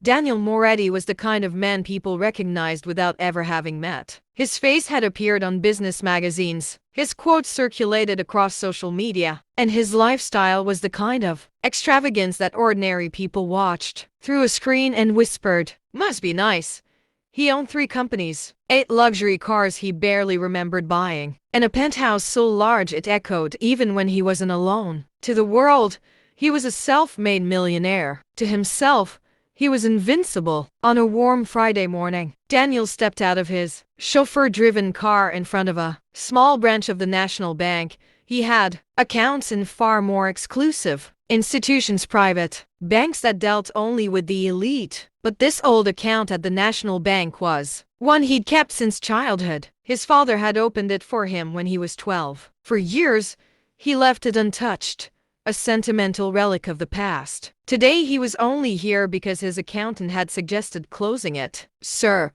Daniel Moretti was the kind of man people recognized without ever having met. His face had appeared on business magazines, his quotes circulated across social media, and his lifestyle was the kind of extravagance that ordinary people watched through a screen and whispered, "Must be nice." He owned 3 companies, 8 luxury cars he barely remembered buying, and a penthouse so large it echoed even when he wasn't alone. To the world, he was a self-made millionaire. To himself, he was invincible. On a warm Friday morning, Daniel stepped out of his chauffeur-driven car in front of a small branch of the National Bank. He had accounts in far more exclusive institutions, private banks that dealt only with the elite. But this old account at the National Bank was one he'd kept since childhood. His father had opened it for him when he was 12. For years, he left it untouched, a sentimental relic of the past. Today he was only here because his accountant had suggested closing it. "Sir,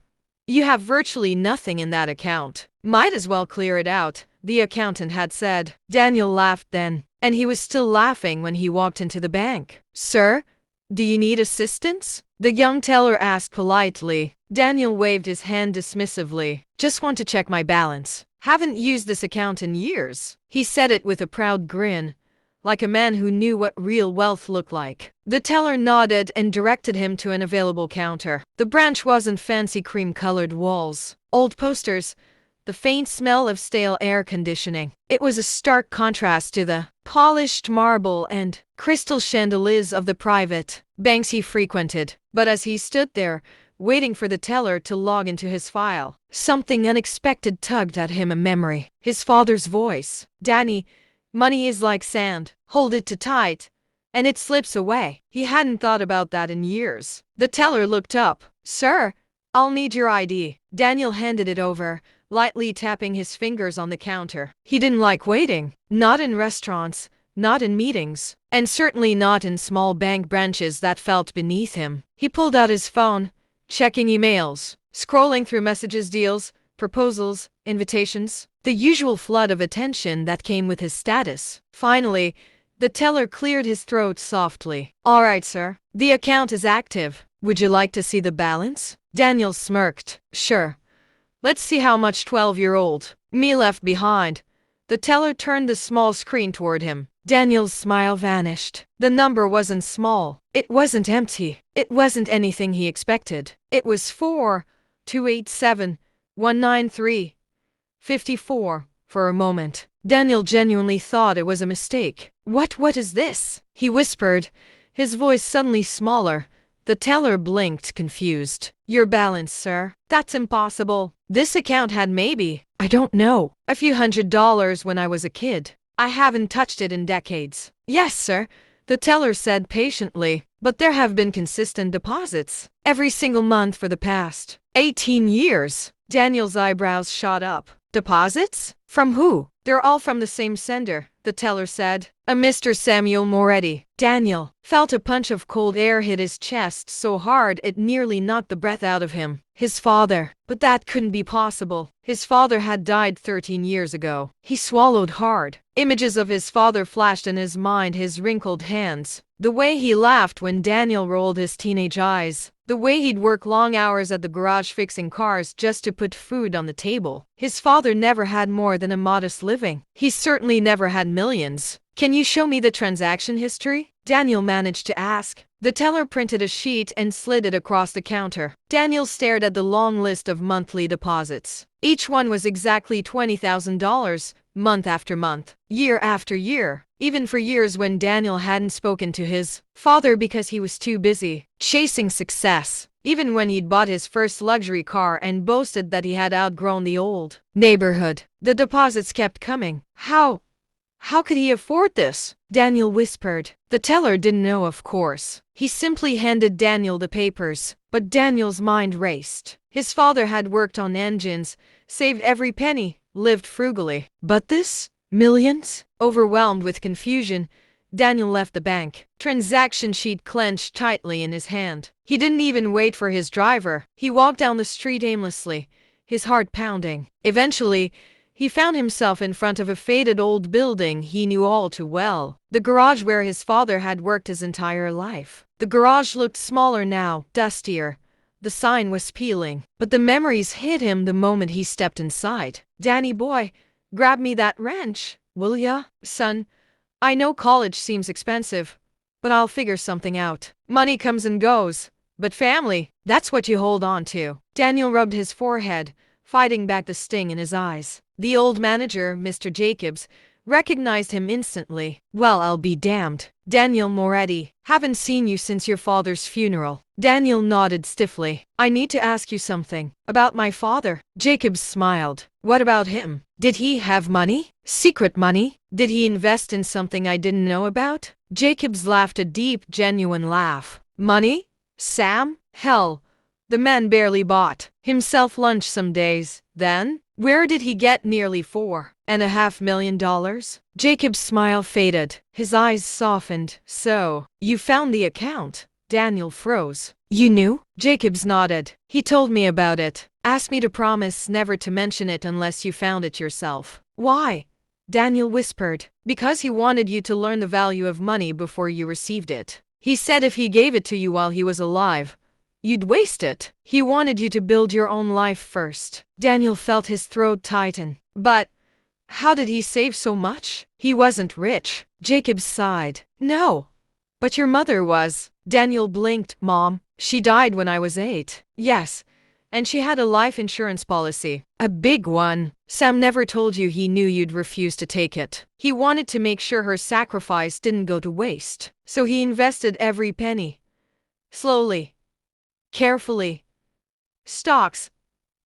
you have virtually nothing in that account. Might as well clear it out," the accountant had said. Daniel laughed then, and he was still laughing when he walked into the bank. "Sir, do you need assistance?" the young teller asked politely. Daniel waved his hand dismissively. "Just want to check my balance. Haven't used this account in years." He said it with a proud grin, like a man who knew what real wealth looked like. The teller nodded and directed him to an available counter. The branch wasn't fancy cream-colored walls, old posters, the faint smell of stale air conditioning. It was a stark contrast to the polished marble and crystal chandeliers of the private banks he frequented. But as he stood there, waiting for the teller to log into his file, something unexpected tugged at him, a memory. His father's voice. "Danny, money is like sand. Hold it too tight, and it slips away." He hadn't thought about that in years. The teller looked up. "Sir, I'll need your ID." Daniel handed it over, lightly tapping his fingers on the counter. He didn't like waiting. Not in restaurants, not in meetings, and certainly not in small bank branches that felt beneath him. He pulled out his phone, checking emails, scrolling through messages, deals, proposals, invitations, the usual flood of attention that came with his status. Finally, the teller cleared his throat softly. "All right, sir. The account is active. Would you like to see the balance?" Daniel smirked. "Sure. Let's see how much 12-year-old me left behind." The teller turned the small screen toward him. Daniel's smile vanished. The number wasn't small. It wasn't empty. It wasn't anything he expected. It was 4,287,193,54. For a moment, Daniel genuinely thought it was a mistake. What is this?" he whispered, his voice suddenly smaller. The teller blinked, confused. "Your balance, sir. That's impossible. This account had maybe, I don't know, a few $100s when I was a kid. I haven't touched it in decades." "Yes, sir," the teller said patiently, "but there have been consistent deposits every single month for the past 18 years. Daniel's eyebrows shot up. "Deposits? From who?" "They're all from the same sender," the teller said. "A Mr. Samuel Moretti." Daniel felt a punch of cold air hit his chest so hard it nearly knocked the breath out of him. His father. But that couldn't be possible. His father had died 13 years ago. He swallowed hard. Images of his father flashed in his mind, his wrinkled hands, the way he laughed when Daniel rolled his teenage eyes, the way he'd work long hours at the garage fixing cars just to put food on the table. His father never had more than a modest living. He certainly never had millions. "Can you show me the transaction history?" Daniel managed to ask. The teller printed a sheet and slid it across the counter. Daniel stared at the long list of monthly deposits. Each one was exactly $20,000, month after month, year after year, even for years when Daniel hadn't spoken to his father because he was too busy chasing success. Even when he'd bought his first luxury car and boasted that he had outgrown the old neighborhood, the deposits kept coming. How could he afford this?" Daniel whispered. The teller didn't know, of course. He simply handed Daniel the papers, but Daniel's mind raced. His father had worked on engines, saved every penny, lived frugally. But this? Millions? Overwhelmed with confusion, Daniel left the bank. Transaction sheet clenched tightly in his hand. He didn't even wait for his driver. He walked down the street aimlessly, his heart pounding. Eventually, he found himself in front of a faded old building he knew all too well. The garage where his father had worked his entire life. The garage looked smaller now, dustier. The sign was peeling, but the memories hit him the moment he stepped inside. "Danny boy, grab me that wrench, will ya?" "Son, I know college seems expensive, but I'll figure something out. Money comes and goes, but family, that's what you hold on to." Daniel rubbed his forehead, fighting back the sting in his eyes. The old manager, Mr. Jacobs, recognized him instantly. "Well, I'll be damned. Daniel Moretti, haven't seen you since your father's funeral." Daniel nodded stiffly. "I need to ask you something. About my father." Jacobs smiled. "What about him? Did he have money? Secret money? Did he invest in something I didn't know about?" Jacobs laughed a deep, genuine laugh. "Money? Sam? Hell, the man barely bought himself lunch some days. Then, where did he get nearly $4.5 million? Jacob's smile faded. His eyes softened. "So, you found the account?" Daniel froze. "You knew?" Jacobs nodded. "He told me about it. Asked me to promise never to mention it unless you found it yourself." "Why?" Daniel whispered. "Because he wanted you to learn the value of money before you received it. He said if he gave it to you while he was alive, you'd waste it. He wanted you to build your own life first." Daniel felt his throat tighten. "But how did he save so much? He wasn't rich." Jacob sighed. "No, but your mother was." Daniel blinked. "Mom, she died when I was 8. "Yes, and she had a life insurance policy. A big one. Sam never told you he knew you'd refuse to take it. He wanted to make sure her sacrifice didn't go to waste. So he invested every penny. Slowly. Carefully. Stocks.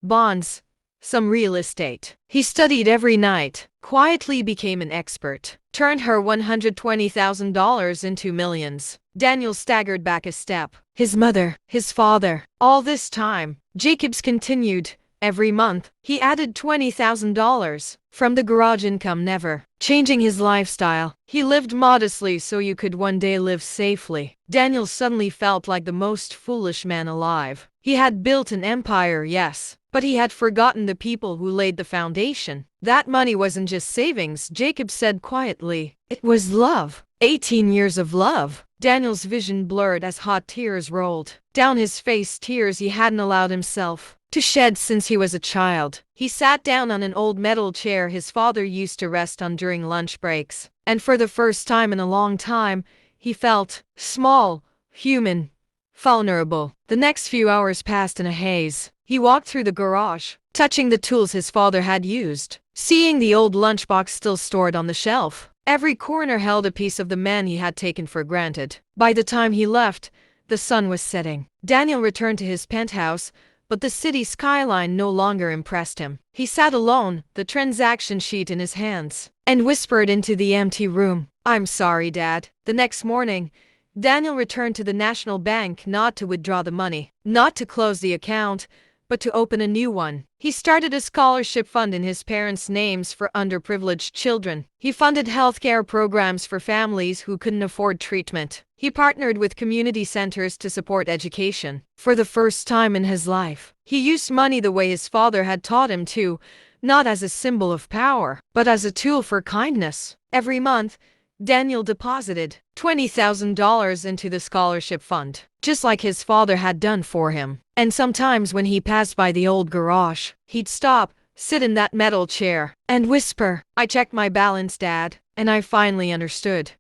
Bonds. Some real estate. He studied every night. Quietly became an expert. Turned her $120,000 into millions." Daniel staggered back a step. His mother, his father, all this time. Jacobs continued. "Every month, he added $20,000 from the garage income, never changing his lifestyle. He lived modestly so you could one day live safely." Daniel suddenly felt like the most foolish man alive. He had built an empire, yes, but he had forgotten the people who laid the foundation. That money wasn't just savings, Jacob said quietly. It was love. 18 years of love. Daniel's vision blurred as hot tears rolled down his face, tears he hadn't allowed himself to shed since he was a child. He sat down on an old metal chair his father used to rest on during lunch breaks, and for the first time in a long time, he felt small, human, vulnerable. The next few hours passed in a haze. He walked through the garage, touching the tools his father had used, seeing the old lunchbox still stored on the shelf. Every corner held a piece of the man he had taken for granted. By the time he left, the sun was setting. Daniel returned to his penthouse, but the city skyline no longer impressed him. He sat alone, the transaction sheet in his hands, and whispered into the empty room. "I'm sorry, Dad." The next morning, Daniel returned to the National Bank not to withdraw the money, not to close the account, but to open a new one. He started a scholarship fund in his parents' names for underprivileged children. He funded healthcare programs for families who couldn't afford treatment. He partnered with community centers to support education. For the first time in his life, he used money the way his father had taught him to, not as a symbol of power, but as a tool for kindness. Every month, Daniel deposited $20,000 into the scholarship fund, just like his father had done for him. And sometimes when he passed by the old garage, he'd stop, sit in that metal chair, and whisper, "I checked my balance, Dad, and I finally understood.